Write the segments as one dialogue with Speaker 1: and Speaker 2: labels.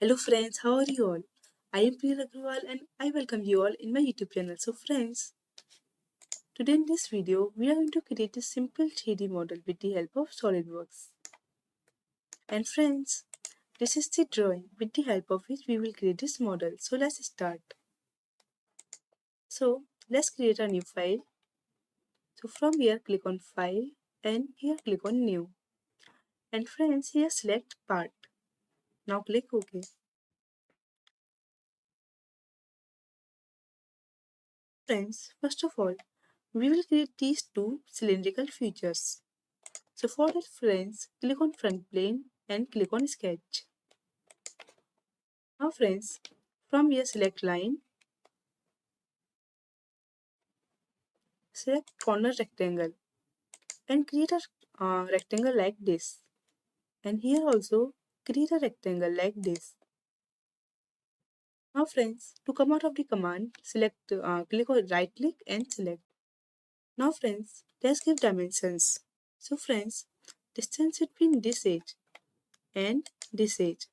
Speaker 1: Hello friends, how are you all? I am Priya Agrawal and I welcome you all in my YouTube channel. So friends, today in this video, we are going to create a simple 3D model with the help of Solidworks. And friends, this is the drawing with the help of which we will create this model. So let's start. So let's create a new file. So from here, click on File and here click on New. And friends, here select Part. Now click OK. Friends, first of all, we will create these two cylindrical features. So for that friends, click on front plane and click on sketch. Now friends, from here select line, select corner rectangle and create a rectangle like this. And here also create a rectangle like this. Now friends, to come out of the command, click on right click and select. Now friends, let's give dimensions. So friends, distance between this edge and this edge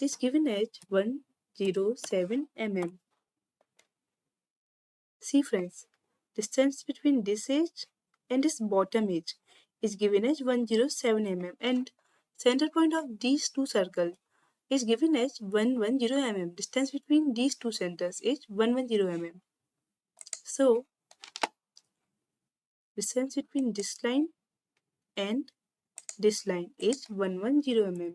Speaker 1: is given as 107 mm. See friends, distance between this edge and this bottom edge is given as 107 mm and center point of these two circles is given as 110 mm. Distance between these two centers is 110 mm. So, distance between this line and this line is 110 mm.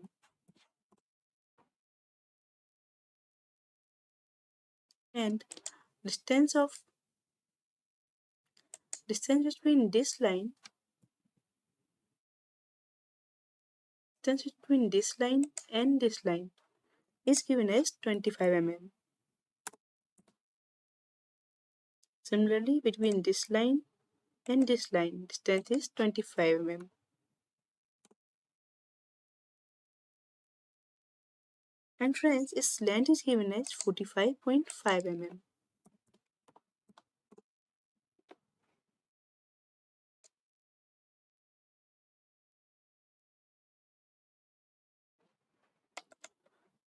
Speaker 1: And distance of distance between this line distance between this line and this line is given as 25 mm. Similarly, between this line and this line, distance is 25 mm. And friends, its length is given as 45.5 mm.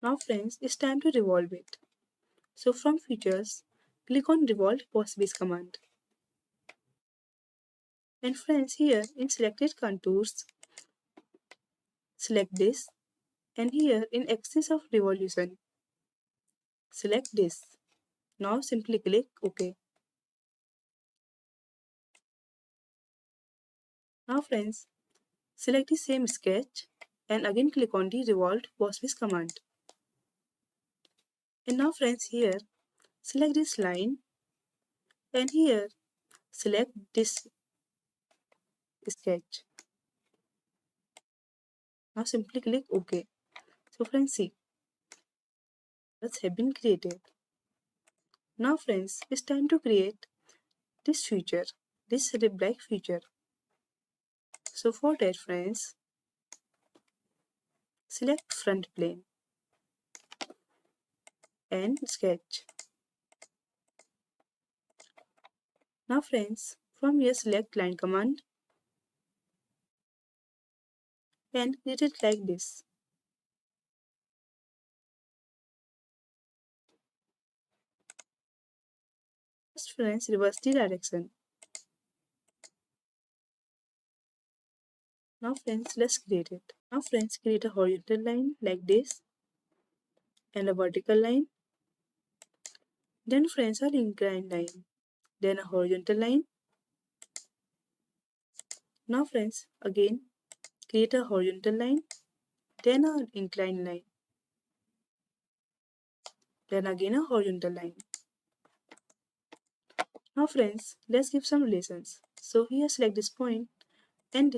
Speaker 1: Now friends, it's time to revolve it. So from features, click on revolve boss base command. And friends, here in selected contours, select this. And here in axis of revolution, select this. Now simply click OK. Now friends, select the same sketch and again click on the revolve boss base command. And now friends, here select this line and here select this sketch. Now simply click OK. So friends, see, that's have been created. Now friends, it's time to create this feature, this rib-like feature. So for that friends, select front plane and sketch. Now friends, from here select line command and create it like this. First friends, reverse the direction. Now friends, let's create it. Now friends, create a horizontal line like this and a vertical line. Then friends, an inclined line. Then a horizontal line. Now friends, again create a horizontal line. Then an inclined line. Then again a horizontal line. Now friends, let's give some relations. So here select this point and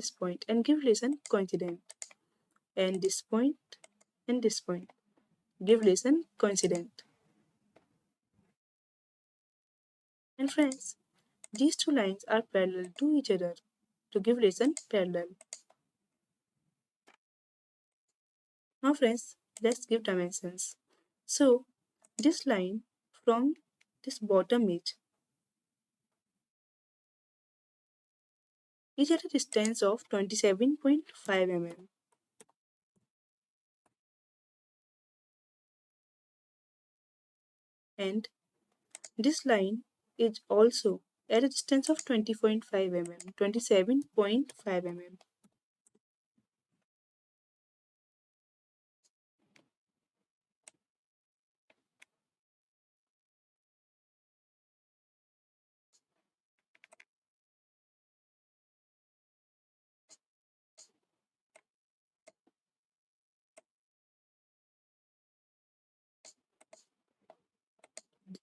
Speaker 1: give relation coincident. And this point and this point. Give relation coincident. And friends, these two lines are parallel to each other to give relation parallel. Now friends, let's give dimensions. So this line from this bottom edge is at a distance of 27.5 mm. and this line is also at a distance of 20.5 mm, 27.5 mm.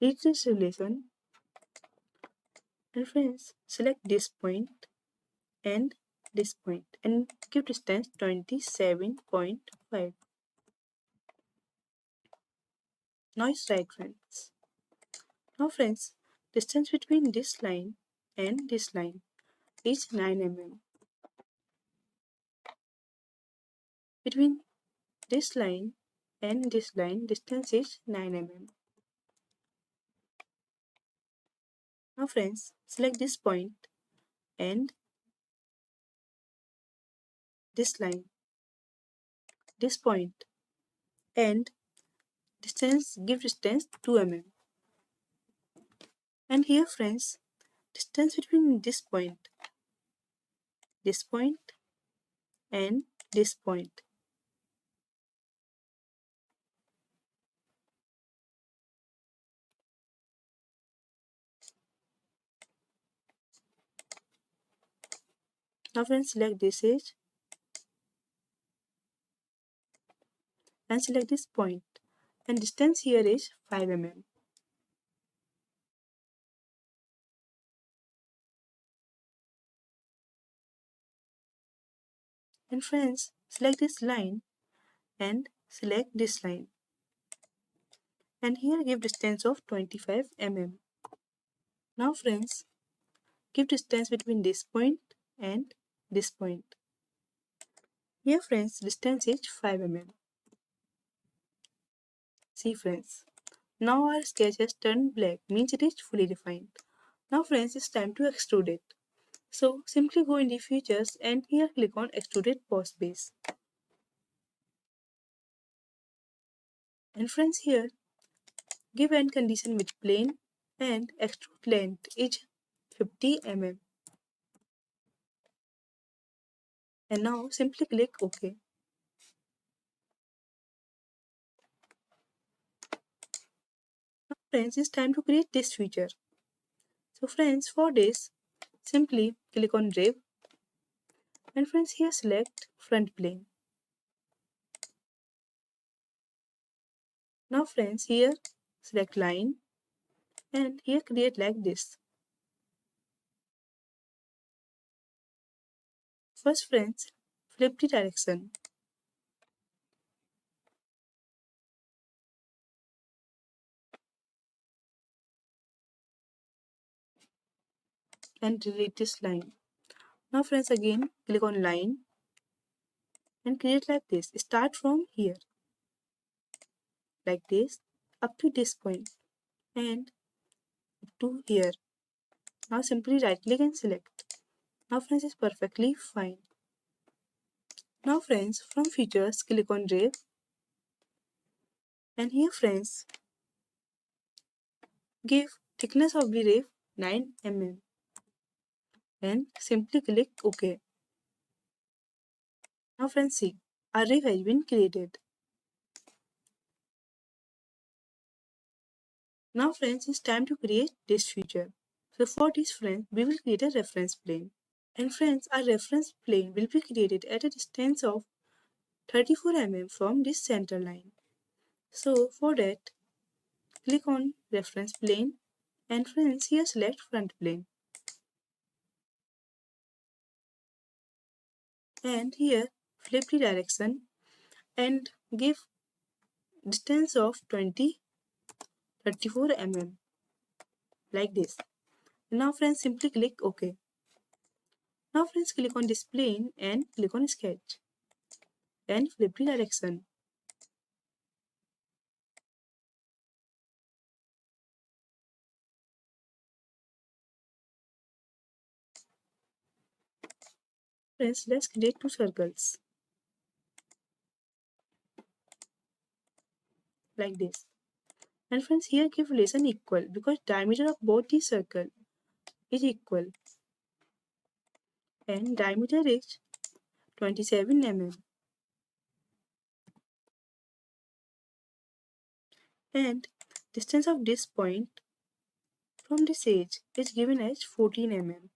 Speaker 1: Reach this relation and friends select this point and this point and give distance 27.5. Now it's right friends. Now friends, distance between this line and this line is 9 mm. Between this line and this line distance is 9 mm. Now friends, select this point and this line, this point and distance, give distance 2 mm. And here friends, distance between this point and this point. Now friends, select this edge and select this point and distance here is 5 mm. And friends, select this line and select this line and here give distance of 25 mm. Now friends, give distance between this point and this point. Here friends, distance is 5 mm. See friends, now our sketch has turned black, means it is fully defined. Now friends, it's time to extrude it. So simply go in the features and here click on extruded boss base. And friends here, give end condition with plane and extrude length is 50 mm. And now simply click OK. Now friends, it's time to create this feature. So friends, for this, simply click on Rev and friends here select front plane. Now friends here select line and here create like this. First friends, flip the direction and delete this line. Now friends again click on line and create like this. Start from here like this up to this point and up to here. Now simply right click and select. Now friends is perfectly fine. Now friends from features click on Rev and here friends give thickness of the Rev 9 mm and simply click OK. Now friends see, our Rev has been created. Now friends, it's time to create this feature. So for this friends, we will create a reference plane. And friends, our reference plane will be created at a distance of 34 mm from this center line. So for that, click on reference plane and friends here select front plane. And here flip the direction and give distance of 34 mm like this. Now friends simply click OK. Now friends click on this plane and click on sketch and flip the direction. Friends, let's create two circles like this. And friends, here give relation equal because diameter of both the circle is equal and diameter is 27 mm and distance of this point from this edge is given as 14 mm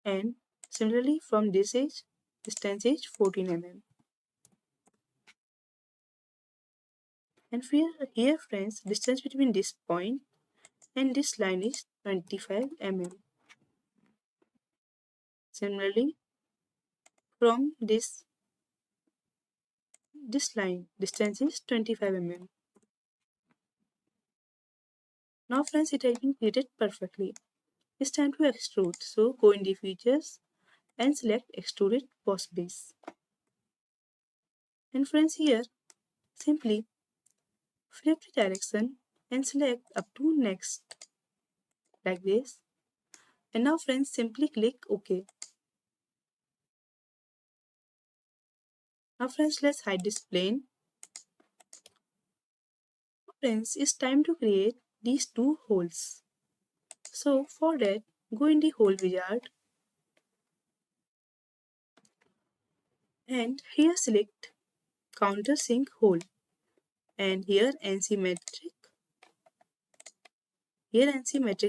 Speaker 1: and similarly from this edge distance is 14 mm. And here friends, distance between this point and this line is 25 mm. Similarly, from this line, distance is 25 mm. Now friends, it has been created perfectly. It's time to extrude. So go in the features and select extruded boss base. And friends, here simply flip the direction and select up to next like this. And now friends, simply click OK. Now friends, let's hide this plane. Friends, it's time to create these two holes. So for that, go in the hole wizard and here select countersink hole and here NC metric,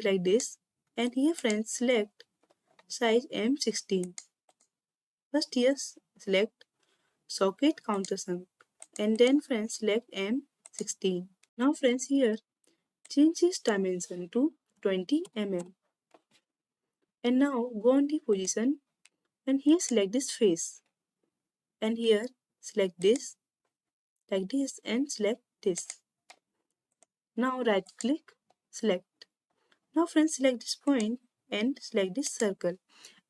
Speaker 1: like this, and here friends select size M16. First here select socket countersunk and then friends select M16. Now friends here change this dimension to 20 mm and now go on the position and here select this face and here select this like this and select this. Now right click, select. Now friends select this point and select this circle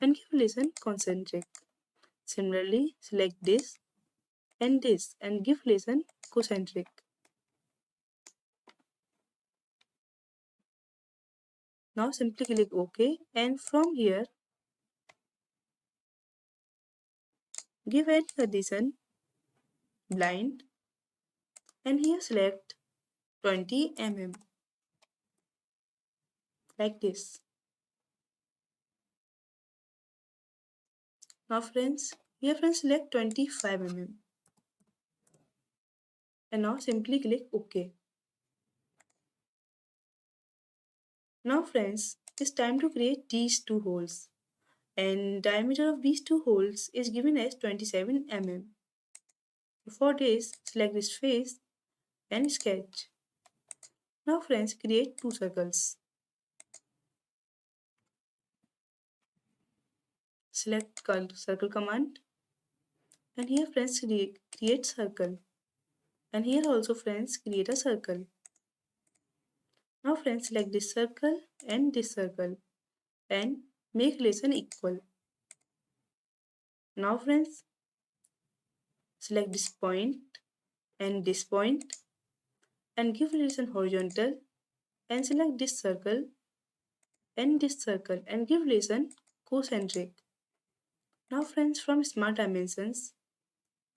Speaker 1: and give relation concentric. Similarly select this and give relation concentric. Now simply click OK and from here give any condition blind and here select 20 mm like this. Now friends, here friends select 25 mm and now simply click OK. Now friends, it's time to create these two holes and diameter of these two holes is given as 27 mm. For this, select this face and sketch. Now friends, create two circles. Select circle command and here friends create circle and here also friends create a circle. Now friends select this circle and make relation equal. Now friends select this point and give relation horizontal and select this circle and give relation concentric. Now friends from smart dimensions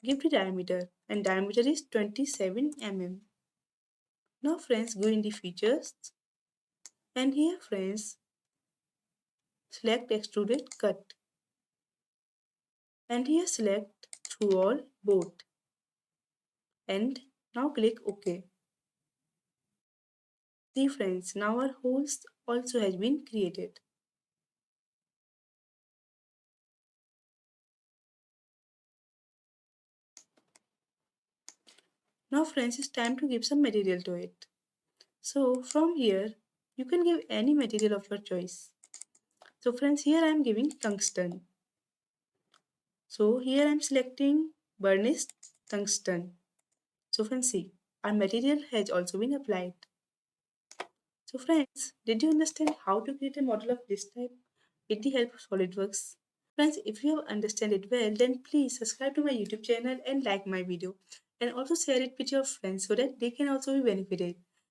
Speaker 1: give the diameter and diameter is 27 mm. Now friends go in the features and here friends select extruded cut and here select through all both and now click OK. See friends, now our holes also has been created. Now friends, it's time to give some material to it. So from here you can give any material of your choice. So friends, here I am giving tungsten. So here I am selecting burnished tungsten. So friends, see, our material has also been applied. So friends, did you understand how to create a model of this type with the help of SolidWorks? Friends, if you have understand it well, then please subscribe to my YouTube channel and like my video. And also share it with your friends so that they can also be benefited.